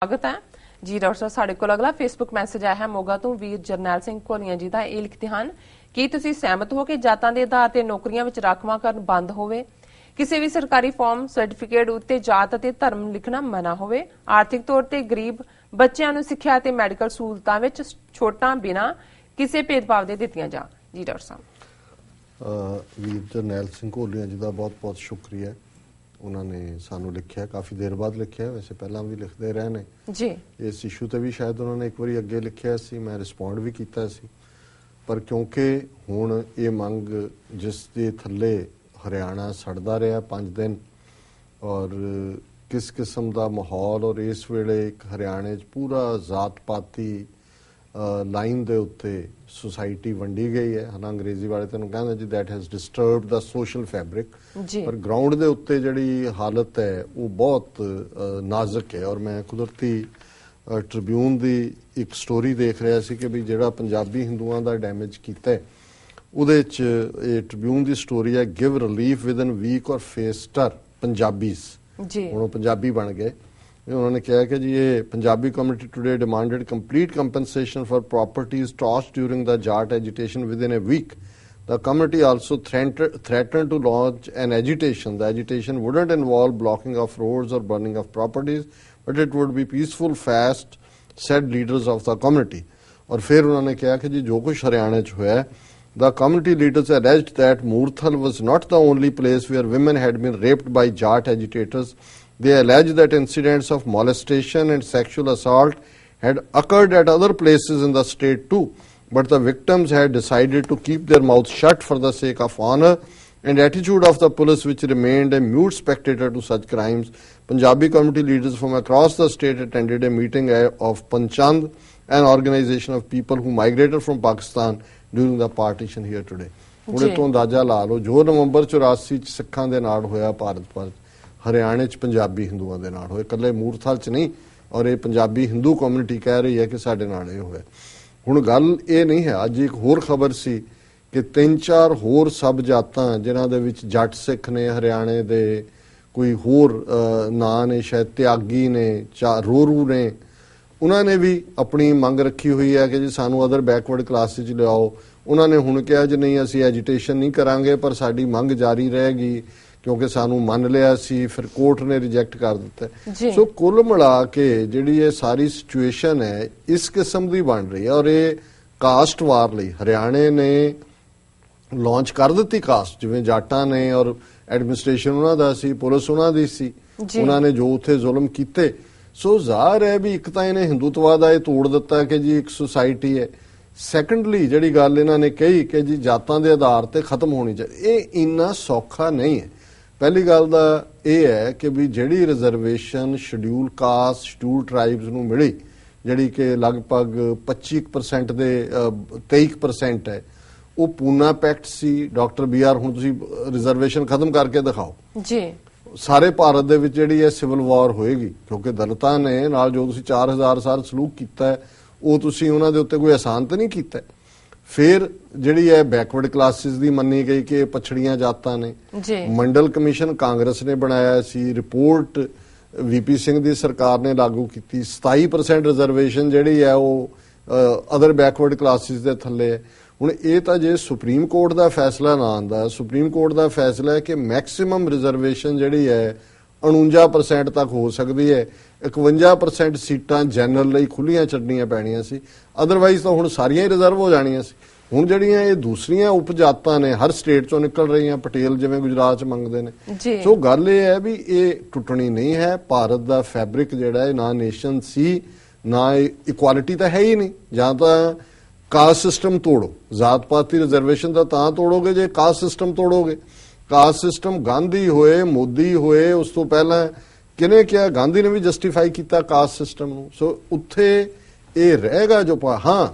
स्वागत है जी डॉक्टर साहब साढ़े को अगला फेसबुक मैसेज आया है मोगा तो वीर जरनैल सिंह घोलिया जी का यह लिखते हैं कि तुसी सहमत हो कि जातां दे आधार ते नौकरियां विच राखवांकरण बंद होवे, किसी भी सरकारी फॉर्म सर्टिफिकेट उत्ते जात अते धर्म लिखना मना होवे, आर्थिक तौर ते गरीब बच्चों नूं सिक्ख्या ते मैडिकल सहूलतां विच छोटां बिना किसी भेदभाव दे दित्तियां जा। जी डॉक्टर साहब वीर जरनैल सिंह घोलिया जी का बहुत बहुत शुक्रिया। उन्होंने सानू लिखिया, काफ़ी देर बाद लिखिया, वैसे पहला भी लिखते रहे ने जी। इस इशू ते भी शायद उन्होंने एक बार अगे लिखिया सी, मैं रिस्पोंड भी किया सी, पर क्योंकि हुण ये मंग जिस दे थल्ले हरियाणा सड़दा रहा 5 दिन और किस किस्म का माहौल और इस वेले एक हरियाणे पूरा जात पाती लाइन दे उत्ते सोसाइटी वंडी गई है, है ना। अंग्रेजी वाले तेन कहते जी that has disturb the social fabric, पर ग्राउंड दे उत्ते जिहड़ी हालत है वो बहुत नाजुक है। और मैं कुदरती ट्रिब्यून की एक स्टोरी देख रहा सी कि भी जिहड़ा पंजाबी हिंदुआं दा डैमेज कीता है उहदे च ये ट्रिब्यून की स्टोरी है give relief within week और फेस टर पंजाबीज, हुण पंजाबी बन गए। उन्होंने कहा कि जी ये Punjabi community today demanded complete compensation for properties tossed during the Jat agitation within a week. The committee also threatened to launch an agitation. The agitation wouldn't involve blocking of roads or burning of properties, but it would be peaceful, fast, said leaders of the community. और फिर उन्होंने कहा कि जी जो कुछ हरियाणा च हुआ है, the community leaders alleged that Moorthal was not the only place where women had been raped by Jat agitators. They alleged that incidents of molestation and sexual assault had occurred at other places in the state too, but the victims had decided to keep their mouths shut for the sake of honor and attitude of the police, which remained a mute spectator to such crimes. Punjabi community leaders from across the state attended a meeting of Panchand, an organization of people who migrated from Pakistan during the partition here today. ਹੁਣ ਤੋਂ ਅੰਦਾਜ਼ਾ ਲਾ ਲਓ ਜੋ ਨਵੰਬਰ 84 ਚ ਸਿੱਖਾਂ ਦੇ ਨਾਲ ਹੋਇਆ ਭਾਰਤ ਪਰ ਹਰਿਆਣੇ ਚ ਪੰਜਾਬੀ ਹਿੰਦੂਆਂ ਦੇ ਨਾਲ ਹੋਏ, ਇਕੱਲੇ ਮੂਰਥਲ ਚ ਨਹੀਂ। ਔਰ ਇਹ ਪੰਜਾਬੀ ਹਿੰਦੂ ਕਮਿਊਨਿਟੀ ਕਹਿ ਰਹੀ ਹੈ ਕਿ ਸਾਡੇ ਨਾਲ ਇਹ ਹੋਇਆ। ਹੁਣ ਗੱਲ ਇਹ ਨਹੀਂ ਹੈ, ਅੱਜ ਇੱਕ ਹੋਰ ਖਬਰ ਸੀ ਕਿ 3-4 ਹੋਰ ਸਬ ਜਾਤਾਂ ਜਿਨ੍ਹਾਂ ਦੇ ਵਿੱਚ ਜੱਟ ਸਿੱਖ ਨੇ, ਹਰਿਆਣੇ ਦੇ ਕੋਈ ਹੋਰ ਨਾਂ ਨੇ, ਸ਼ਾਇਦ ਤਿਆਗੀ ਨੇ, ਰੋਰੂ ਨੇ, ਉਹਨਾਂ ਨੇ ਵੀ ਆਪਣੀ ਮੰਗ ਰੱਖੀ ਹੋਈ ਹੈ ਕਿ ਜੀ ਸਾਨੂੰ ਅਦਰ ਬੈਕਵਰਡ ਕਲਾਸਿਸ 'ਚ ਲਿਆਓ। ਉਹਨਾਂ ਨੇ ਹੁਣ ਕਿਹਾ ਜੀ ਨਹੀਂ ਅਸੀਂ ਐਜੀਟੇਸ਼ਨ ਨਹੀਂ ਕਰਾਂਗੇ ਪਰ ਸਾਡੀ ਮੰਗ ਜਾਰੀ ਰਹੇਗੀ ਕਿਉਂਕਿ ਸਾਨੂੰ ਮੰਨ ਲਿਆ ਸੀ, ਫਿਰ ਕੋਰਟ ਨੇ ਰਿਜੈਕਟ ਕਰ ਦਿੱਤਾ। ਸੋ ਕੁੱਲ ਮਿਲਾ ਕੇ ਜਿਹੜੀ ਇਹ ਸਾਰੀ ਸਿਚੁਏਸ਼ਨ ਹੈ ਇਸ ਕਿਸਮ ਦੀ ਬਣ ਰਹੀ ਹੈ। ਔਰ ਇਹ ਕਾਸਟ ਵਾਰ ਲਈ ਹਰਿਆਣੇ ਨੇ ਲਾਂਚ ਕਰ ਦਿੱਤੀ ਕਾਸਟ, ਜਿਵੇਂ ਜਾਟਾਂ ਨੇ, ਔਰ ਐਡਮਿਨਿਸਟ੍ਰੇਸ਼ਨ ਉਹਨਾਂ ਦਾ ਸੀ, ਪੁਲਿਸ ਉਹਨਾਂ ਦੀ ਸੀ, ਉਹਨਾਂ ਨੇ ਜੋ ਉੱਥੇ ਜ਼ੁਲਮ ਕੀਤੇ। ਸੋ ਜ਼ਾਹਰ ਹੈ ਵੀ ਇੱਕ ਤਾਂ ਇਹਨੇ ਹਿੰਦੂਤਵਾ ਦਾ ਇਹ ਤੋੜ ਦਿੱਤਾ ਕਿ ਜੀ ਇੱਕ ਸੁਸਾਇਟੀ ਹੈ। ਸੈਕੰਡਲੀ ਜਿਹੜੀ ਗੱਲ ਇਹਨਾਂ ਨੇ ਕਹੀ ਕਿ ਜੀ ਜਾਤਾਂ ਦੇ ਆਧਾਰ ਤੇ ਖਤਮ ਹੋਣੀ ਚਾਹੀਦੀ, ਇਹ ਇੰਨਾ ਸੌਖਾ ਨਹੀਂ ਹੈ। ਪਹਿਲੀ ਗੱਲ ਦਾ ਇਹ ਹੈ ਕਿ ਵੀ ਜਿਹੜੀ ਰਿਜ਼ਰਵੇਸ਼ਨ ਸ਼ਡਿਊਲ ਕਾਸਟ ਸ਼ਡਿਊਲ ਟਰਾਈਬਸ ਨੂੰ ਮਿਲੀ, ਜਿਹੜੀ ਕਿ ਲਗਭਗ 25% ਦੇ 23% ਹੈ, ਉਹ ਪੂਨਾ ਪੈਕਟ ਸੀ। ਡਾਕਟਰ BR ਹੁਣ ਤੁਸੀਂ ਰਿਜ਼ਰਵੇਸ਼ਨ ਖਤਮ ਕਰਕੇ ਦਿਖਾਓ ਜੀ, ਸਾਰੇ ਭਾਰਤ ਦੇ ਵਿੱਚ ਜਿਹੜੀ ਹੈ ਸਿਵਲ ਵਾਰ ਹੋਏਗੀ ਕਿਉਂਕਿ ਦਲਿਤਾਂ ਨੇ ਨਾਲ ਜੋ ਤੁਸੀਂ 4000 ਸਾਲ ਸਲੂਕ ਕੀਤਾ ਉਹ ਤੁਸੀਂ ਉਹਨਾਂ ਦੇ ਉੱਤੇ ਕੋਈ ਆਸਾਨ ਤਾਂ ਨਹੀਂ ਕੀਤਾ। ਫਿਰ ਜਿਹੜੀ ਹੈ ਬੈਕਵਰਡ ਕਲਾਸਿਸ ਦੀ ਮੰਨੀ ਗਈ ਕਿ ਪਛੜੀਆਂ ਜਾਤਾਂ ਨੇ। ਮੰਡਲ ਕਮਿਸ਼ਨ ਕਾਂਗਰਸ ਨੇ ਬਣਾਇਆ ਸੀ, ਰਿਪੋਰਟ VP ਸਿੰਘ ਦੀ ਸਰਕਾਰ ਨੇ ਲਾਗੂ ਕੀਤੀ। 27% ਰਿਜ਼ਰਵੇਸ਼ਨ ਜਿਹੜੀ ਹੈ ਉਹ ਅਦਰ ਬੈਕਵਰਡ ਕਲਾਸਿਸ ਦੇ ਥੱਲੇ ਹੈ। ਹੁਣ ਇਹ ਤਾਂ ਜੇ ਸੁਪਰੀਮ ਕੋਰਟ ਦਾ ਫੈਸਲਾ ਨਾ ਆਉਂਦਾ, ਸੁਪਰੀਮ ਕੋਰਟ ਦਾ ਫੈਸਲਾ ਹੈ ਕਿ ਮੈਕਸਿਮਮ ਰਿਜ਼ਰਵੇਸ਼ਨ ਜਿਹੜੀ ਹੈ 49% ਤੱਕ ਹੋ ਸਕਦੀ ਹੈ। 51% ਸੀਟਾਂ ਜਨਰਲ ਲਈ ਖੁੱਲੀਆਂ ਛੱਡਣੀਆਂ ਪੈਣੀਆਂ ਸੀ, ਅਦਰਵਾਈਜ਼ ਤਾਂ ਹੁਣ ਸਾਰੀਆਂ ਹੀ ਰਿਜ਼ਰਵ ਹੋ ਜਾਣੀਆਂ ਸੀ। ਹੁਣ ਜਿਹੜੀਆਂ ਇਹ ਦੂਸਰੀਆਂ ਉਪਜਾਤਾਂ ਨੇ ਹਰ ਸਟੇਟ ਚੋਂ ਨਿਕਲ ਰਹੀਆਂ, ਪਟੇਲ ਜਿਵੇਂ ਗੁਜਰਾਤ ਚ ਮੰਗਦੇ ਨੇ। ਸੋ ਗੱਲ ਇਹ ਹੈ ਵੀ ਇਹ ਟੁੱਟਣੀ ਨਹੀਂ ਹੈ। ਭਾਰਤ ਦਾ ਫੈਬਰਿਕ ਜਿਹੜਾ ਹੈ ਨਾ ਨੇਸ਼ਨ ਸੀ ਨਾ ਇਕੁਆਲਿਟੀ ਤਾਂ ਹੈ ਹੀ ਨਹੀਂ। ਜਾਂ ਤਾਂ ਕਾਸਟ ਸਿਸਟਮ ਤੋੜੋ, ਜਾਤ ਪਾਤੀ ਰਿਜ਼ਰਵੇਸ਼ਨ ਦਾ ਤਾਂ ਤੋੜੋਗੇ ਜੇ ਕਾਸਟ ਸਿਸਟਮ ਤੋੜੋਗੇ। ਕਾਸਟ ਸਿਸਟਮ ਗਾਂਧੀ ਹੋਏ, ਮੋਦੀ ਹੋਏ, ਉਸ ਤੋਂ ਪਹਿਲਾਂ ਕਿਹਨੇ ਕਿਹਾ, ਗਾਂਧੀ ਨੇ ਵੀ ਜਸਟੀਫਾਈ ਕੀਤਾ ਕਾਸਟ ਸਿਸਟਮ ਨੂੰ। ਸੋ ਉੱਥੇ ਇਹ ਰਹੇਗਾ ਜੋ ਹਾਂ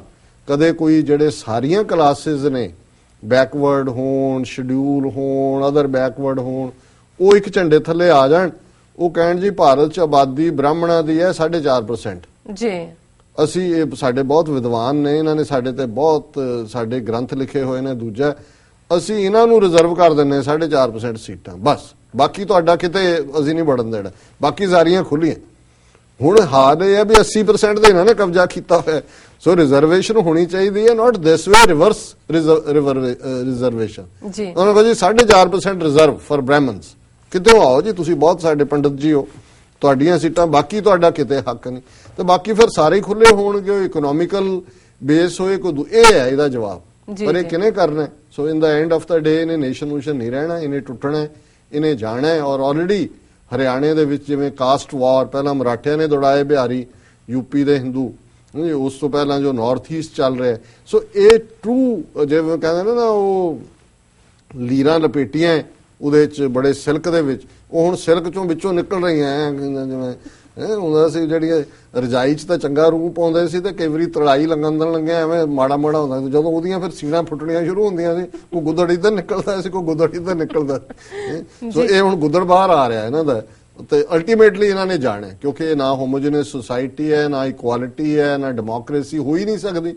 ਕਦੇ ਕੋਈ ਜਿਹੜੇ ਸਾਰੀਆਂ ਕਲਾਸਿਸ ਨੇ ਬੈਕਵਰਡ ਹੋਣ, ਸ਼ਡਿਊਲ ਹੋਣ, ਅਦਰ ਬੈਕਵਰਡ ਹੋਣ, ਉਹ ਇੱਕ ਝੰਡੇ ਥੱਲੇ ਆ ਜਾਣ, ਉਹ ਕਹਿਣ ਜੀ ਭਾਰਤ 'ਚ ਆਬਾਦੀ ਬ੍ਰਾਹਮਣਾਂ ਦੀ ਹੈ 4.5% ਜੀ। ਅਸੀਂ ਇਹ ਸਾਡੇ ਬਹੁਤ ਵਿਦਵਾਨ ਨੇ, ਇਹਨਾਂ ਨੇ ਸਾਡੇ ਤੇ ਬਹੁਤ ਸਾਡੇ ਗ੍ਰੰਥ ਲਿਖੇ ਹੋਏ ਨੇ। ਦੂਜਾ ਅਸੀਂ ਇਹਨਾਂ ਨੂੰ ਰਿਜ਼ਰਵ ਕਰ ਦਿੰਨੇ 4.5% ਸੀਟਾਂ, ਬਸ ਬਾਕੀ ਤੁਹਾਡਾ ਕਿਤੇ ਅਸੀਂ ਨਹੀਂ ਵੜਨ ਦੇਣਾ, ਬਾਕੀ ਸਾਰੀਆਂ ਖੁੱਲੀਆਂ। ਹੁਣ ਹਾਲ ਇਹ ਹੈ ਵੀ 80% ਦੇ ਇਹਨਾਂ ਨੇ ਕਬਜ਼ਾ ਕੀਤਾ ਹੋਇਆ। ਸੋ ਰਿਜ਼ਰਵੇਸ਼ਨ ਹੋਣੀ ਚਾਹੀਦੀ ਹੈ, ਨਾਟ ਦਿਸ ਵੇ ਰਿਵਰਸ ਰਿਜ਼ਰਵੇਸ਼ਨ। ਜੀ ਉਹਨਾਂ ਕੋਲ ਜੀ 4.5% ਰਿਜ਼ਰਵ ਫॉर ਬ੍ਰਾਹਮਣਸ। ਕਿਤੇ ਆਓ ਜੀ, ਤੁਸੀਂ ਬਹੁਤ ਸਾਡੇ ਪੰਡਤ ਜੀ ਹੋ, ਤੁਹਾਡੀਆਂ ਸੀਟਾਂ, ਬਾਕੀ ਤੁਹਾਡਾ ਕਿਤੇ ਹੱਕ ਨਹੀਂ। ਤੇ ਬਾਕੀ ਫਿਰ ਸਾਰੇ ਖੁੱਲੇ ਹੋਣਗੇ, ਇਕਨੋਮਿਕਲ ਬੇਸ ਹੋਏ ਕੋਈ ਇਹ ਹੈ ਇਹਦਾ ਜਵਾਬ। ਪਰ ਇਹ ਕਿਹਨੇ ਕਰਨਾ? ਸੋ ਇਨ ਦਾ ਐਂਡ ਆਫ ਦਾ ਡੇ ਇਹਨੇ ਨੇਸ਼ਨ ਨਹੀਂ ਰਹਿਣਾ, ਇਹਨੇ ਟੁੱਟਣਾ, ਇਹਨੇ ਜਾਣਾ। ਔਰ ਆਲਰੇਡੀ ਹਰਿਆਣੇ ਦੇ ਵਿੱਚ ਜਿਵੇਂ ਕਾਸਟ ਵਾਰ ਪਹਿਲਾਂ ਮਰਾਠਿਆਂ ਨੇ ਦੌੜਾਏ, ਬਿਹਾਰੀ ਯੂਪੀ ਦੇ ਹਿੰਦੂ, ਉਸ ਤੋਂ ਪਹਿਲਾਂ ਜੋ ਨਾਰਥ ਈਸਟ ਚੱਲ ਰਿਹਾ। ਸੋ ਇਹ ਟਰੂ ਜਿਵੇਂ ਕਹਿੰਦੇ ਨਾ ਉਹ ਲੀਰਾਂ ਲਪੇਟੀਆਂ ਉਹਦੇ ਚ ਬੜੇ ਸਿਲਕ ਦੇ ਵਿੱਚ, ਉਹ ਹੁਣ ਸਿਲਕ ਚੋਂ ਵਿੱਚੋਂ ਨਿਕਲ ਰਹੀਆਂ। ਜਿਵੇਂ ਹੁੰਦਾ ਸੀ ਜਿਹੜੀ ਰਜਾਈ ਚ ਤਾਂ ਚੰਗਾ ਰੂਪ ਪਾਉਂਦੇ ਸੀ ਤੇ ਕਈ ਵਾਰੀ ਤੜਾਈ ਲੰਘਣ ਲੱਗਿਆ ਐਵੇਂ ਮਾੜਾ ਮਾੜਾ ਹੁੰਦਾ ਸੀ। ਜਦੋਂ ਉਹਦੀਆਂ ਫਿਰ ਸੀੜਾਂ ਫੁੱਟਣੀਆਂ ਸ਼ੁਰੂ ਹੁੰਦੀਆਂ ਸੀ, ਕੋਈ ਗੁੱਦੜ ਇੱਧਰ ਨਿਕਲਦਾ ਸੀ, ਕੋਈ ਗੁੱਦੜ ਇੱਧਰ ਨਿਕਲਦਾ। ਸੋ ਇਹ ਹੁਣ ਗੁੱਦੜ ਬਾਹਰ ਆ ਰਿਹਾ ਇਹਨਾਂ ਦਾ। ਤੇ ਅਲਟੀਮੇਟਲੀ ਇਹਨਾਂ ਨੇ ਜਾਣਾ, ਕਿਉਂਕਿ ਇਹ ਨਾ ਹੋਮੋਜੀਨਸ ਸੋਸਾਇਟੀ ਹੈ, ਨਾ ਇਕੁਆਲਿਟੀ ਹੈ, ਨਾ ਡੈਮੋਕ੍ਰੇਸੀ ਹੋ ਹੀ ਨਹੀਂ ਸਕਦੀ।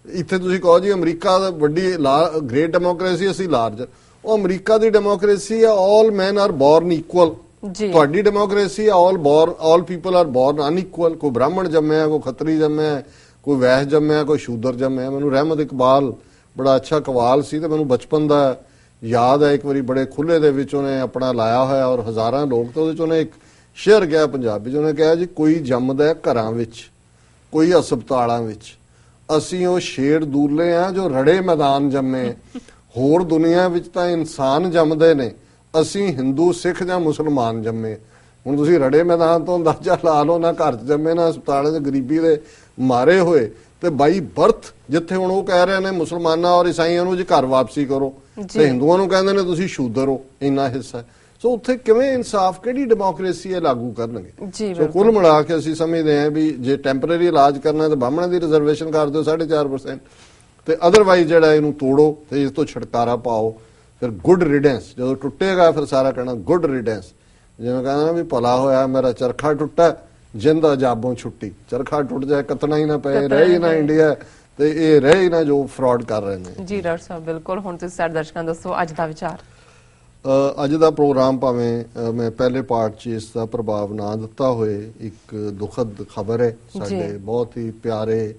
ਇੱਥੇ ਤੁਸੀਂ ਕਹੋ ਜੀ ਅਮਰੀਕਾ ਦਾ ਵੱਡੀ ਗ੍ਰੇਟ ਡੈਮੋਕ੍ਰੇਸੀ, ਅਸੀਂ ਲਾਰਜਰ। ਉਹ ਅਮਰੀਕਾ ਦੀ ਡੈਮੋਕ੍ਰੇਸੀ ਹੈ, all men are born equal. ਤੁਹਾਡੀ democracy all people are born unequal. ਕੋਈ ਬ੍ਰਾਹਮਣ ਜੰਮਿਆ, ਕੋਈ ਖੱਤਰੀ ਜੰਮਿਆ, ਕੋਈ ਵੈਸ਼ ਜੰਮਿਆ, ਕੋਈ ਸ਼ੂਦਰ ਜੰਮਿਆ। ਮੈਨੂੰ ਰਹਿਮਤ ਇਕਬਾਲ ਬੜਾ ਅੱਛਾ ਕਵਾਲ ਸੀ ਤੇ ਮੈਨੂੰ ਬਚਪਨ ਦਾ ਯਾਦ ਹੈ। ਇੱਕ ਵਾਰੀ ਬੜੇ ਖੁੱਲੇ ਦੇ ਵਿੱਚ ਉਹਨੇ ਆਪਣਾ ਲਾਇਆ ਹੋਇਆ ਔਰ ਹਜ਼ਾਰਾਂ ਲੋਕ, ਤੇ ਉਹਦੇ ਚ ਉਹਨੇ ਇੱਕ ਸ਼ੇਅਰ ਕਿਹਾ ਪੰਜਾਬੀ ਚ। ਉਹਨੇ ਕਿਹਾ ਜੀ ਕੋਈ ਜੰਮਦਾ ਘਰਾਂ ਵਿੱਚ, ਕੋਈ ਹਸਪਤਾਲਾਂ ਵਿੱਚ, ਅਸੀਂ ਉਹ ਸ਼ੇਰ ਦੂਲੇ ਆ ਜੋ ਰੜੇ ਮੈਦਾਨ ਜੰਮੇ। ਹੋਰ ਦੁਨੀਆ ਵਿੱਚ ਤਾਂ ਇਨਸਾਨ ਜੰਮਦੇ ਨੇ, ਅਸੀਂ ਹਿੰਦੂ ਸਿੱਖ ਜਾਂ ਮੁਸਲਮਾਨ ਜੰਮੇ। ਹੁਣ ਤੁਸੀਂ ਰੜੇ ਮੈਦਾਨ ਤੋਂ ਅੰਦਾਜ਼ਾ ਲਾ ਲਓ, ਨਾ ਘਰ 'ਚ ਜੰਮੇ, ਨਾ ਹਸਪਤਾਲਾਂ 'ਚ ਗਰੀਬੀ ਦੇ ਮਾਰੇ ਹੋਏ, ਤੇ ਬਾਈ ਬਰਥ ਜਿੱਥੇ ਹੁਣ ਉਹ ਕਹਿ ਰਹੇ ਨੇ ਮੁਸਲਮਾਨਾਂ ਔਰ ਈਸਾਈਆਂ ਨੂੰ ਜੀ ਘਰ ਵਾਪਸੀ ਕਰੋ, ਤੇ ਹਿੰਦੂਆਂ ਨੂੰ ਕਹਿੰਦੇ ਨੇ ਤੁਸੀਂ ਸ਼ੂਦਰ ਹੋ, ਇੰਨਾ ਹਿੱਸਾ। ਸੋ ਉੱਥੇ ਕਿਵੇਂ ਇਨਸਾਫ, ਕਿਹੜੀ ਡੈਮੋਕ੍ਰੇਸੀ ਇਹ ਲਾਗੂ ਕਰਨਗੇ? ਸੋ ਕੁੱਲ ਮਿਲਾ ਕੇ ਅਸੀਂ ਸਮਝਦੇ ਹਾਂ ਵੀ ਜੇ ਟੈਂਪਰੇਰੀ ਇਲਾਜ ਕਰਨਾ ਤਾਂ ਬਾਹਮਣਾਂ ਦੀ ਰਿਜ਼ਰਵੇਸ਼ਨ ਕਰ ਦਿਓ 4.5%, ਤੇ ਅਦਰਵਾਈਜ਼ ਜਿਹੜਾ ਇਹਨੂੰ ਤੋੜੋ ਤੇ ਇਸ ਤੋਂ ਛੁਟਕਾਰਾ ਪਾਓ। ਫਿਰ ਗੁੱਡ ਰਿਡੈਂਸ ਜਦੋਂ ਟੁੱਟੇਗਾ ਫਿਰ ਸਾਰਾ ਕਹਿਣਾ ਗੁੱਡ ਰਿਡੈਂਸ। ਜਿਵੇਂ ਕਹਿੰਦਾ ਨਾ ਵੀ ਭਲਾ ਹੋਇਆ ਮੇਰਾ ਚਰਖਾ ਟੁੱਟਾ, ਜਿੰਦ ਅਜਾਬੋਂ ਛੁੱਟੀ। ਚਰਖਾ ਟੁੱਟ ਜਾਏ, ਕੱਤਣਾ ਹੀ ਨਾ ਪਏ, ਰਹੇ ਹੀ ਨਾ ਇੰਡੀਆ, ਤੇ ਇਹ ਰਹੇ ਹੀ ਨਾ ਜੋ ਫਰਾਡ ਕਰ ਰਹੇ ਨੇ। ਜੀ ਡਾਕਟਰ ਸਾਹਿਬ ਬਿਲਕੁਲ। ਹੁਣ ਤੁਸੀਂ ਸਾਡੇ ਦਰਸ਼ਕਾਂ ਨੂੰ ਦੱਸੋ ਅੱਜ ਦਾ ਵਿਚਾਰ। ਅੱਜ ਦਾ ਪ੍ਰੋਗਰਾਮ ਭਾਵੇਂ ਮੈਂ ਪਹਿਲੇ ਪਾਰਟ 'ਚ ਇਸ ਦਾ ਪ੍ਰਭਾਵ ਨਾ ਦਿੱਤਾ ਹੋਏ, ਇੱਕ ਦੁਖਦ ਖਬਰ ਹੈ। ਸਾਡੇ ਬਹੁਤ ਹੀ ਪਿਆਰੇ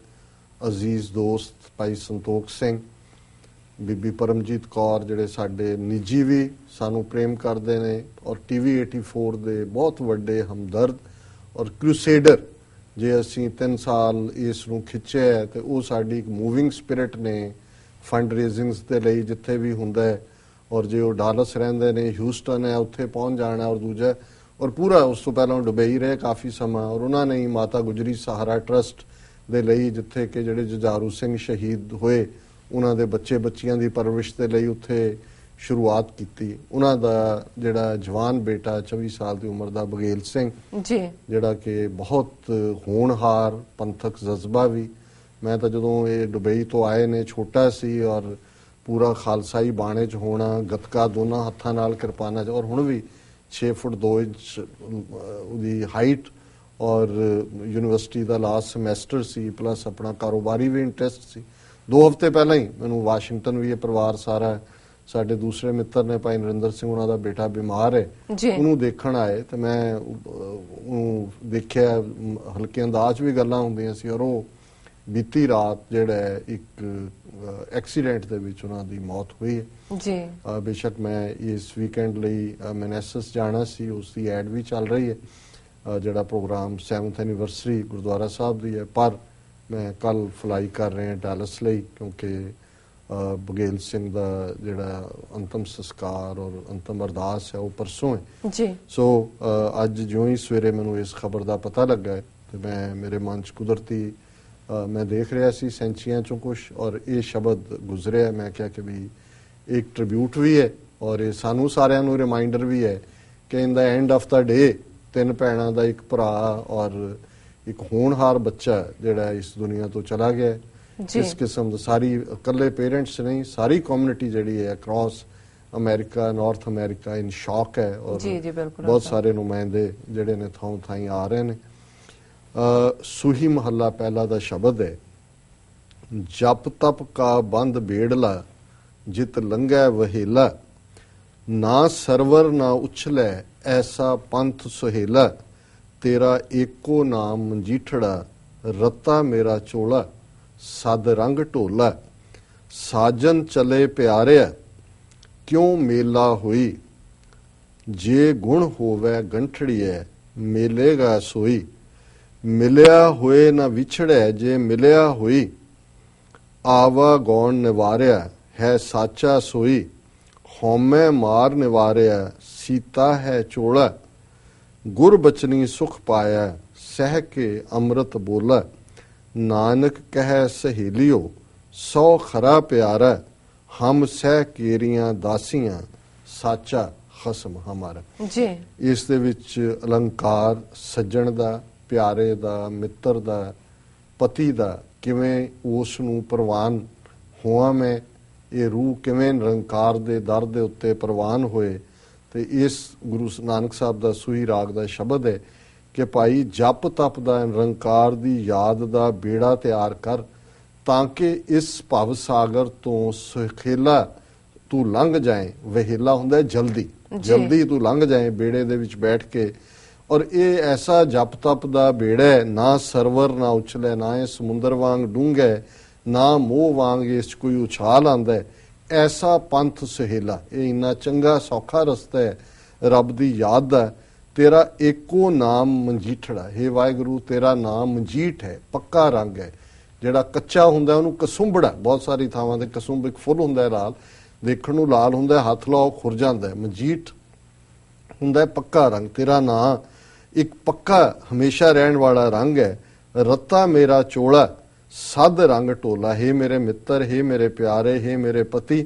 ਅਜ਼ੀਜ਼ ਦੋਸਤ ਭਾਈ ਸੰਤੋਖ ਸਿੰਘ, ਬੀਬੀ ਪਰਮਜੀਤ ਕੌਰ, ਜਿਹੜੇ ਸਾਡੇ ਨਿੱਜੀ ਵੀ ਸਾਨੂੰ ਪ੍ਰੇਮ ਕਰਦੇ ਨੇ ਔਰ TV 84 ਦੇ ਬਹੁਤ ਵੱਡੇ ਹਮਦਰਦ ਔਰ ਕ੍ਰੂਸੇਡਰ। ਜੇ ਅਸੀਂ 3 ਸਾਲ ਇਸ ਨੂੰ ਖਿੱਚਿਆ ਤੇ ਉਹ ਸਾਡੀ ਇੱਕ ਮੂਵਿੰਗ ਸਪਿਰਿਟ ਨੇ ਫੰਡ ਰੇਜ਼ਿੰਗਸ ਦੇ ਲਈ ਜਿੱਥੇ ਵੀ ਹੁੰਦਾ ਹੈ। ਔਰ ਜੇ ਉਹ ਡਾਲਸ ਰਹਿੰਦੇ ਨੇ, ਹਿਊਸਟਨ ਹੈ, ਉੱਥੇ ਪਹੁੰਚ ਜਾਣਾ। ਔਰ ਦੂਜਾ ਔਰ ਪੂਰਾ ਉਸ ਤੋਂ ਪਹਿਲਾਂ ਉਹ ਦੁਬਈ ਰਹੇ ਕਾਫੀ ਸਮਾਂ, ਔਰ ਉਹਨਾਂ ਨੇ ਹੀ ਮਾਤਾ ਗੁਜਰੀ ਸਹਾਰਾ ਟਰਸਟ ਦੇ ਲਈ, ਜਿੱਥੇ ਕਿ ਜਿਹੜੇ ਜੁਝਾਰੂ ਸਿੰਘ ਸ਼ਹੀਦ ਹੋਏ ਉਹਨਾਂ ਦੇ ਬੱਚੇ ਬੱਚੀਆਂ ਦੀ ਪਰਵਰਿਸ਼ ਦੇ ਲਈ ਉੱਥੇ ਸ਼ੁਰੂਆਤ ਕੀਤੀ। ਉਹਨਾਂ ਦਾ ਜਿਹੜਾ ਜਵਾਨ ਬੇਟਾ 24 ਸਾਲ ਦੀ ਉਮਰ ਦਾ ਬਗੇਲ ਸਿੰਘ ਜੀ, ਜਿਹੜਾ ਕਿ ਬਹੁਤ ਹੋਣਹਾਰ, ਪੰਥਕ ਜਜ਼ਬਾ ਵੀ। ਮੈਂ ਤਾਂ ਜਦੋਂ ਇਹ ਦੁਬਈ ਤੋਂ ਆਏ ਨੇ ਛੋਟਾ ਸੀ ਔਰ ਪੂਰਾ ਖਾਲਸਾਈ ਬਾਣੇ 'ਚ ਹੋਣਾ, ਗੱਤਕਾ ਦੋਨਾਂ ਹੱਥਾਂ ਨਾਲ, ਕਿਰਪਾਨਾਂ 'ਚ, ਔਰ ਹੁਣ ਵੀ 6 ਫੁੱਟ 2 ਇੰਚ ਉਹਦੀ ਹਾਈਟ, ਔਰ ਯੂਨੀਵਰਸਿਟੀ ਦਾ ਲਾਸਟ ਸਮੈਸਟਰ ਸੀ, ਪਲੱਸ ਆਪਣਾ ਕਾਰੋਬਾਰੀ ਵੀ ਇੰਟਰਸਟ ਸੀ। 2 ਹਫ਼ਤੇ ਪਹਿਲਾਂ ਹੀ ਮੈਨੂੰ ਵਾਸ਼ਿੰਗਟਨ ਵੀ ਇਹ ਪਰਿਵਾਰ ਸਾਰਾ, ਸਾਡੇ ਦੂਸਰੇ ਮਿੱਤਰ ਨੇ ਭਾਈ ਨਰਿੰਦਰ ਸਿੰਘ, ਉਹਨਾਂ ਦਾ ਬੇਟਾ ਬਿਮਾਰ ਹੈ, ਉਹਨੂੰ ਦੇਖਣ ਆਏ ਤੇ ਮੈਂ ਉਹਨੂੰ ਦੇਖਿਆ। ਹਲਕੇ ਅੰਦਾਜ਼ ਵੀ ਗੱਲਾਂ ਹੁੰਦੀਆਂ ਸੀ ਔਰ ਉਹ ਬੀਤੀ ਰਾਤ ਜਿਹੜਾ ਇੱਕ ਐਕਸੀਡੈਂਟ ਦੇ ਵਿੱਚ ਉਹਨਾਂ ਦੀ ਮੌਤ ਹੋਈ ਹੈ ਜੀ। ਬੇਸ਼ੱਕ ਮੈਂ ਇਸ ਵੀਕਐਂਡ ਲਈ ਮੈਨੇਸਸ ਜਾਣਾ ਸੀ, ਉਸ ਦੀ ਐਡ ਵੀ ਚੱਲ ਰਹੀ ਹੈ, ਜਿਹੜਾ ਪ੍ਰੋਗਰਾਮ 7th ਐਨੀਵਰਸਰੀ ਗੁਰਦੁਆਰਾ ਸਾਹਿਬ ਦੀ ਹੈ, ਪਰ ਮੈਂ ਕੱਲ ਫਲਾਈ ਕਰ ਰਹੇ ਹਾਂ ਡਾਲਸ ਲਈ, ਕਿਉਂਕਿ ਬਗੇਲ ਸਿੰਘ ਦਾ ਜਿਹੜਾ ਅੰਤਮ ਸੰਸਕਾਰ ਔਰ ਅੰਤਮ ਅਰਦਾਸ ਹੈ ਉਹ ਪਰਸੋਂ ਹੈ ਜੀ। ਸੋ ਅੱਜ ਜਿਉਂ ਹੀ ਸਵੇਰੇ ਮੈਨੂੰ ਇਸ ਖਬਰ ਦਾ ਪਤਾ ਲੱਗਾ ਤੇ ਮੈਂ ਮੇਰੇ ਮਨ 'ਚ ਕੁਦਰਤੀ ਮੈਂ ਦੇਖ ਰਿਹਾ ਸੀ ਸੈਂਚੀਆਂ ਚੋਂ ਕੁਛ, ਔਰ ਇਹ ਸ਼ਬਦ ਗੁਜ਼ਰਿਆ। ਮੈਂ ਕਿਹਾ ਕਿ ਵੀ ਇੱਕ ਟ੍ਰਿਬਿਊਟ ਵੀ ਹੈ ਔਰ ਇਹ ਸਾਨੂੰ ਸਾਰਿਆਂ ਨੂੰ ਰਿਮਾਈਂਡਰ ਵੀ ਹੈ ਕਿ ਇਨ ਦਾ ਐਂਡ ਆਫ ਦਾ ਡੇ 3 ਭੈਣਾਂ ਦਾ ਇੱਕ ਭਰਾ ਔਰ ਇੱਕ ਹੋਣਹਾਰ ਬੱਚਾ ਜਿਹੜਾ ਇਸ ਦੁਨੀਆ ਤੋਂ ਚਲਾ ਗਿਆ। ਇਸ ਕਿਸਮ ਦਾ ਸਾਰੀ ਇਕੱਲੇ ਪੇਰੈਂਟਸ ਨਹੀਂ, ਸਾਰੀ ਕਮਿਊਨਿਟੀ ਜਿਹੜੀ ਹੈ ਅਕ੍ਰੋਸ ਅਮਰੀਕਾ, ਨਾਰਥ ਅਮਰੀਕਾ ਇਨ ਸ਼ੌਕ ਹੈ ਔਰ ਬਹੁਤ ਸਾਰੇ ਨੁਮਾਇੰਦੇ ਜਿਹੜੇ ਨੇ ਥਾਂ ਥਾਈਂ ਆ ਰਹੇ ਨੇ। ਸੂਹੀ ਮਹੱਲਾ ਪਹਿਲਾ ਦਾ ਸ਼ਬਦ ਹੈ, ਜਪ ਤਪ ਕਾ ਬੰਦ ਬੇੜਲਾ, ਜਿਤ ਲੰਘੈ ਵਹੇਲਾ, ਨਾ ਸਰਵਰ ਨਾ ਉਛਲੈ, ਐਸਾ ਪੰਥ ਸੁਹੇਲਾ, ਤੇਰਾ ਏਕੋ ਨਾਮ ਮਜੀਠੜਾ, ਰੱਤਾ ਮੇਰਾ ਚੋਲਾ ਸਦ ਰੰਗ ਢੋਲਾ। ਸਾਜਨ ਚਲੇ ਪਿਆਰਿਆ ਕਿਉਂ ਮੇਲਾ ਹੋਈ, ਜੇ ਗੁਣ ਹੋਵੇ ਗੰਠੜੀਐ ਮਿਲੇਗਾ ਸੋਈ। ਮਿਲਿਆ ਹੋਏ ਨਾ ਵਿਛੜੈ, ਜੇ ਮਿਲਿਆ ਹੋਈ ਆਵਾ ਗੌਣ ਨਿਵਾਰਿਆ ਹੈ ਸਾਚਾ ਸੋਈ। ਹਉਮੈ ਮਾਰ ਨਿਵਾਰਿਆ ਸੀਤਾ ਹੈ ਚੋਲਾ, ਗੁਰ ਬਚਨੀ ਸੁਖ ਪਾਇਆ ਸਹਿ ਕੇ ਅੰਮ੍ਰਿਤ ਬੋਲਾ। ਨਾਨਕ ਕਹਿ ਸਹੇਲਿਓ ਸੋ ਖਰਾ ਪਿਆਰਾ, ਹਮ ਸਹਿ ਕੇਰੀਆਂ ਦਾਸੀਆਂ ਸਾਚਾ ਖਸਮ ਹਮਾਰਾ। ਜੀ ਇਸ ਦੇ ਵਿੱਚ ਅਲੰਕਾਰ ਸੱਜਣ ਦਾ, ਪਿਆਰੇ ਦਾ, ਮਿੱਤਰ ਦਾ, ਪਤੀ ਦਾ, ਕਿਵੇਂ ਉਸ ਨੂੰ ਪ੍ਰਵਾਨ ਹੋਵਾਂ ਮੈਂ, ਇਹ ਰੂਹ ਕਿਵੇਂ ਨਿਰੰਕਾਰ ਦੇ ਦਰ ਦੇ ਉੱਤੇ ਪ੍ਰਵਾਨ ਹੋਏ। ਤੇ ਇਸ ਗੁਰੂ ਨਾਨਕ ਸਾਹਿਬ ਦਾ ਸੂਹੀ ਰਾਗ ਦਾ ਸ਼ਬਦ ਹੈ ਕਿ ਭਾਈ ਜਪ ਤਪ ਦਾ ਨਿਰੰਕਾਰ ਦੀ ਯਾਦ ਦਾ ਬੇੜਾ ਤਿਆਰ ਕਰ, ਤਾਂ ਕਿ ਇਸ ਭਵ ਸਾਗਰ ਤੋਂ ਸੁਖੇਲਾ ਤੂੰ ਲੰਘ ਜਾਏ। ਵਹੇਲਾ ਹੁੰਦਾ ਜਲਦੀ, ਜਲਦੀ ਤੂੰ ਲੰਘ ਜਾਏ ਬੇੜੇ ਦੇ ਵਿੱਚ ਬੈਠ ਕੇ। ਔਰ ਇਹ ਐਸਾ ਜਪ ਤਪ ਦਾ ਬੇੜਾ ਹੈ, ਨਾ ਸਰਵਰ ਨਾ ਉਛਲੇ, ਨਾ ਇਹ ਸਮੁੰਦਰ ਵਾਂਗ ਡੂੰਘਾ, ਨਾ ਮੋਹ ਵਾਂਗ ਇਸ 'ਚ ਕੋਈ ਉਛਾਲ ਆਉਂਦਾ ਹੈ। ਐਸਾ ਪੰਥ ਸੁਹੇਲਾ, ਇਹ ਇੰਨਾ ਚੰਗਾ ਸੌਖਾ ਰਸਤਾ ਹੈ ਰੱਬ ਦੀ ਯਾਦ ਦਾ। ਤੇਰਾ ਏਕੋ ਨਾਮ ਮਜੀਠੜਾ, ਹੇ ਵਾਹਿਗੁਰੂ ਤੇਰਾ ਨਾਮ ਮਜੀਠ ਹੈ, ਪੱਕਾ ਰੰਗ ਹੈ। ਜਿਹੜਾ ਕੱਚਾ ਹੁੰਦਾ ਉਹਨੂੰ ਕਸੁੰਬੜਾ, ਬਹੁਤ ਸਾਰੀ ਥਾਵਾਂ ਤੇ ਕਸੁੰਬ ਇੱਕ ਫੁੱਲ ਹੁੰਦਾ ਹੈ ਲਾਲ, ਦੇਖਣ ਨੂੰ ਲਾਲ ਹੁੰਦਾ, ਹੱਥ ਲਾਓ ਖੁਰ ਜਾਂਦਾ। ਮਜੀਠ ਹੁੰਦਾ ਪੱਕਾ ਰੰਗ। ਤੇਰਾ ਨਾਂ ਇੱਕ ਪੱਕਾ ਹਮੇਸ਼ਾ ਰਹਿਣ ਵਾਲਾ ਰੰਗ ਹੈ। ਰੱਤਾ ਮੇਰਾ ਚੋਲਾ ਸਦ ਰੰਗ ਢੋਲਾ, ਹੇ ਮੇਰੇ ਮਿੱਤਰ, ਹੇ ਮੇਰੇ ਪਿਆਰੇ, ਹੇ ਮੇਰੇ ਪਤੀ,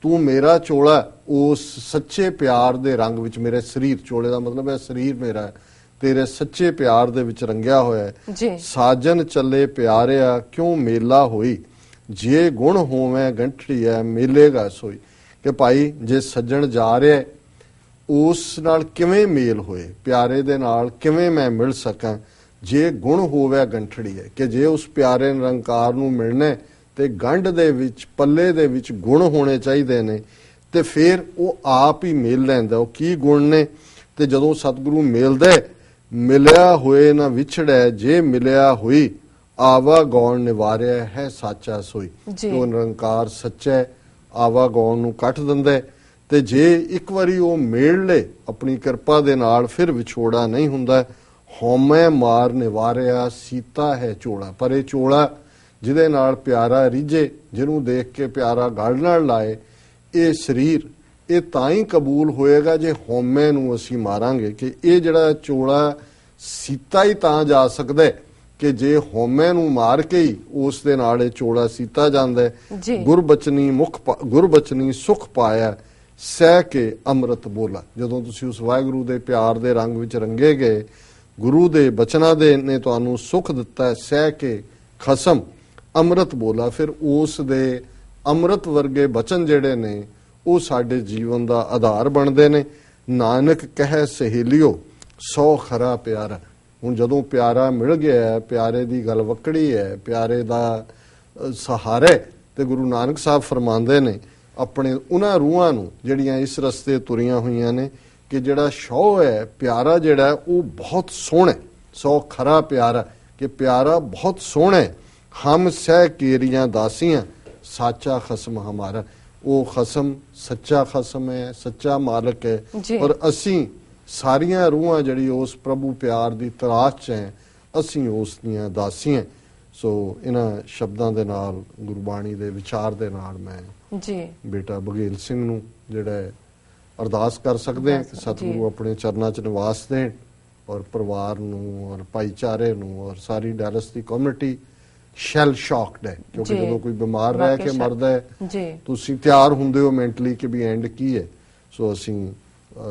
ਤੂੰ ਮੇਰਾ ਚੋਲਾ ਉਸ ਸੱਚੇ ਪਿਆਰ ਦੇ ਰੰਗ ਵਿੱਚ, ਮੇਰੇ ਸਰੀਰ, ਚੋਲੇ ਦਾ ਮਤਲਬ ਹੈ ਸਰੀਰ ਮੇਰਾ, ਤੇਰੇ ਸੱਚੇ ਪਿਆਰ ਦੇ ਵਿੱਚ ਰੰਗਿਆ ਹੋਇਆ ਹੈ। ਸਾਜਨ ਚੱਲੇ ਪਿਆਰਿਆ ਕਿਉਂ ਮੇਲਾ ਹੋਈ, ਜੇ ਗੁਣ ਹੋਵੇਂ ਗੰਠੜੀਐ ਮਿਲੇਗਾ ਸੋਈ। ਕਿ ਭਾਈ ਜੇ ਸੱਜਣ ਜਾ ਰਿਹਾ ਉਸ ਨਾਲ ਕਿਵੇਂ ਮੇਲ ਹੋਏ, ਪਿਆਰੇ ਦੇ ਨਾਲ ਕਿਵੇਂ ਮੈਂ ਮਿਲ ਸਕਾਂ। ਜੇ ਗੁਣ ਹੋਵੇ ਗੰਠੜੀ ਹੈ, ਕਿ ਜੇ ਉਸ ਪਿਆਰੇ ਨਿਰੰਕਾਰ ਨੂੰ ਮਿਲਣਾ ਤੇ ਗੰਢ ਦੇ ਵਿੱਚ, ਪੱਲੇ ਦੇ ਵਿੱਚ ਗੁਣ ਹੋਣੇ ਚਾਹੀਦੇ ਨੇ, ਤੇ ਫਿਰ ਉਹ ਆਪ ਹੀ ਮੇਲ ਲੈਂਦਾ। ਉਹ ਕੀ ਗੁਣ ਨੇ? ਤੇ ਜਦੋਂ ਸਤਿਗੁਰੂ ਮਿਲਦਾ, ਮਿਲਿਆ ਹੋਏ ਨਾ ਵਿਛੜੈ, ਜੇ ਮਿਲਿਆ ਹੋਈ ਆਵਾ ਗੌਣ ਨਿਵਾਰਿਆ ਹੈ ਸਾਚਾ ਸੋਈ। ਉਹ ਨਿਰੰਕਾਰ ਸੱਚਾ, ਆਵਾ ਗੌਣ ਨੂੰ ਕੱਟ ਦਿੰਦਾ। ਤੇ ਜੇ ਇੱਕ ਵਾਰੀ ਉਹ ਮੇਲ ਲੇ ਆਪਣੀ ਕਿਰਪਾ ਦੇ ਨਾਲ, ਫਿਰ ਵਿਛੋੜਾ ਨਹੀਂ ਹੁੰਦਾ। ਹਉਮੈ ਮਾਰ ਨਿਵਾਰਿਆ ਸੀਤਾ ਹੈ ਚੋਲਾ, ਪਰ ਇਹ ਚੋਲਾ ਜਿਹਦੇ ਨਾਲ ਪਿਆਰਾ ਰੀਝੇ, ਜਿਹਨੂੰ ਦੇਖ ਕੇ ਪਿਆਰਾ ਗਲ ਨਾਲ ਲਾਏ, ਇਹ ਸਰੀਰ ਇਹ ਤਾਂ ਹੀ ਕਬੂਲ ਹੋਏਗਾ ਜੇ ਹਉਮੈ ਨੂੰ ਅਸੀਂ ਮਾਰਾਂਗੇ। ਕਿ ਇਹ ਜਿਹੜਾ ਚੋਲਾ ਸੀਤਾ ਹੀ ਤਾਂ ਜਾ ਸਕਦਾ ਕਿ ਜੇ ਹਉਮੈ ਨੂੰ ਮਾਰ ਕੇ ਹੀ ਉਸ ਦੇ ਨਾਲ ਇਹ ਚੋਲਾ ਸੀਤਾ ਜਾਂਦਾ। ਗੁਰਬਚਨੀ ਸੁਖ ਪਾਇਆ ਸਹਿ ਕੇ ਅੰਮ੍ਰਿਤ ਬੋਲਾ। ਜਦੋਂ ਤੁਸੀਂ ਉਸ ਵਾਹਿਗੁਰੂ ਦੇ ਪਿਆਰ ਦੇ ਰੰਗ ਵਿੱਚ ਰੰਗੇ ਗਏ, ਗੁਰੂ ਦੇ ਬਚਨਾਂ ਦੇ ਨੇ ਤੁਹਾਨੂੰ ਸੁਖ ਦਿੱਤਾ, ਸਹਿ ਕੇ ਖਸਮ ਅੰਮ੍ਰਿਤ ਬੋਲਾ। ਫਿਰ ਉਸ ਦੇ ਅੰਮ੍ਰਿਤ ਵਰਗੇ ਬਚਨ ਜਿਹੜੇ ਨੇ ਉਹ ਸਾਡੇ ਜੀਵਨ ਦਾ ਆਧਾਰ ਬਣਦੇ ਨੇ। ਨਾਨਕ ਕਹਿ ਸਹੇਲਿਓ ਸੋ ਖਰਾ ਪਿਆਰਾ। ਹੁਣ ਜਦੋਂ ਪਿਆਰਾ ਮਿਲ ਗਿਆ, ਪਿਆਰੇ ਦੀ ਗੱਲ ਵਕੜੀ ਹੈ, ਪਿਆਰੇ ਦਾ ਸਹਾਰਾ, ਤੇ ਗੁਰੂ ਨਾਨਕ ਸਾਹਿਬ ਫਰਮਾਉਂਦੇ ਨੇ ਆਪਣੇ ਉਹਨਾਂ ਰੂਹਾਂ ਨੂੰ ਜਿਹੜੀਆਂ ਇਸ ਰਸਤੇ ਤੁਰੀਆਂ ਹੋਈਆਂ ਨੇ, ਕਿ ਜਿਹੜਾ ਸ਼ੌਹ ਹੈ, ਪਿਆਰਾ ਜਿਹੜਾ ਉਹ ਬਹੁਤ ਸੋਹਣਾ, ਸੋ ਖਰਾ ਪਿਆਰਾ, ਕਿ ਪਿਆਰਾ ਬਹੁਤ ਸੋਹਣਾ। ਹਮ ਸਹਿ ਕੇਰੀਆਂ ਦਾਸੀਆਂ ਸਾਚਾ ਖਸਮ ਹਮਾਰਾ। ਉਹ ਖਸਮ ਸੱਚਾ ਖਸਮ ਹੈ, ਸੱਚਾ ਮਾਲਕ ਹੈ। ਔਰ ਅਸੀਂ ਸਾਰੀਆਂ ਰੂਹਾਂ ਜਿਹੜੀ ਉਸ ਪ੍ਰਭੂ ਪਿਆਰ ਦੀ ਤਲਾਸ਼ 'ਚ ਹੈ, ਅਸੀਂ ਉਸ ਦੀਆਂ ਦਾਸੀਆਂ। ਸੋ ਇਹਨਾਂ ਸ਼ਬਦਾਂ ਦੇ ਨਾਲ, ਗੁਰਬਾਣੀ ਦੇ ਵਿਚਾਰ ਦੇ ਨਾਲ ਮੈਂ ਬੇਟਾ ਬਘੇਲ ਸਿੰਘ ਨੂੰ ਜਿਹੜਾ ਅਰਦਾਸ ਕਰ ਸਕਦੇ ਹਾਂ ਕਿ ਸਤਿਗੁਰੂ ਆਪਣੇ ਚਰਨਾਂ 'ਚ ਨਿਵਾਸ ਦੇਣ, ਔਰ ਪਰਿਵਾਰ ਨੂੰ, ਔਰ ਭਾਈਚਾਰੇ ਨੂੰ, ਔਰ ਸਾਰੀ ਡੈਲਸ ਦੀ ਕਮਿਊਨਿਟੀ ਸ਼ੈਲ ਸ਼ੌਕਡ ਹੈ। ਕਿਉਂਕਿ ਜਦੋਂ ਕੋਈ ਬਿਮਾਰ ਰਹਿ ਕੇ ਮਰਦਾ ਹੈ, ਤੁਸੀਂ ਤਿਆਰ ਹੁੰਦੇ ਹੋ ਮੈਂਟਲੀ ਕਿ ਵੀ ਐਂਡ ਕੀ ਹੈ। ਸੋ ਅਸੀਂ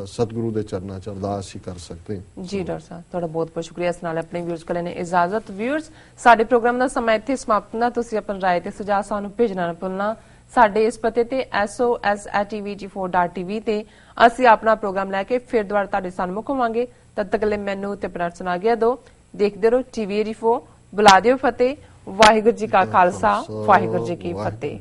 ਸਤਿਗੁਰੂ ਦੇ ਚਰਨਾਂ 'ਚ ਅਰਦਾਸ ਹੀ ਕਰ ਸਕਦੇ ਹਾਂ। ਜੀ ਡਾਕਟਰ ਸਾਹਿਬ, ਤੁਹਾਡਾ ਬਹੁਤ ਬਹੁਤ ਸ਼ੁਕਰੀਆ। ਇਸ ਨਾਲ ਆਪਣੇ ਵਿਊਅਰਸ ਕੋਲ ਨੇ ਇਜਾਜ਼ਤ। ਵਿਊਅਰਸ, ਸਾਡੇ ਪ੍ਰੋਗਰਾਮ ਦਾ ਸਮਾਂ ਇੱਥੇ ਸਮਾਪਤ ਹੁੰਦਾ। ਤੁਸੀਂ ਆਪਣੀ ਰਾਏ ਤੇ ਸੁਝਾਅ ਸਾਨੂੰ ਭੇਜਣਾ ਨਾ ਭੁੱਲਣਾ। ਸਾਡੇ ਇਸ ਪਤੇ ਤੇ sos@tvg4.tv ਤੇ ਅਸੀਂ ਆਪਣਾ ਪ੍ਰੋਗਰਾਮ ਲੈ ਕੇ ਫਿਰ ਦੁਬਾਰਾ ਤੁਹਾਡੇ ਸਾਹਮਣੇ ਹੋਵਾਂਗੇ। ਤਦ ਤੱਕ ਲਈ ਮੈਨੂੰ ਤੇ ਪ੍ਰਾਰਥਨਾ ਸੁਣਾ ਗਿਆ ਦੋ। ਦੇਖਦੇ ਰਹੋ TV84। ਬੁਲਾ ਦਿਓ ਫਤਿਹ। ਵਾਹਿਗੁਰੂ ਜੀ ਕਾ ਖਾਲਸਾ, ਵਾਹਿਗੁਰੂ ਜੀ ਕੀ ਫਤਿਹ।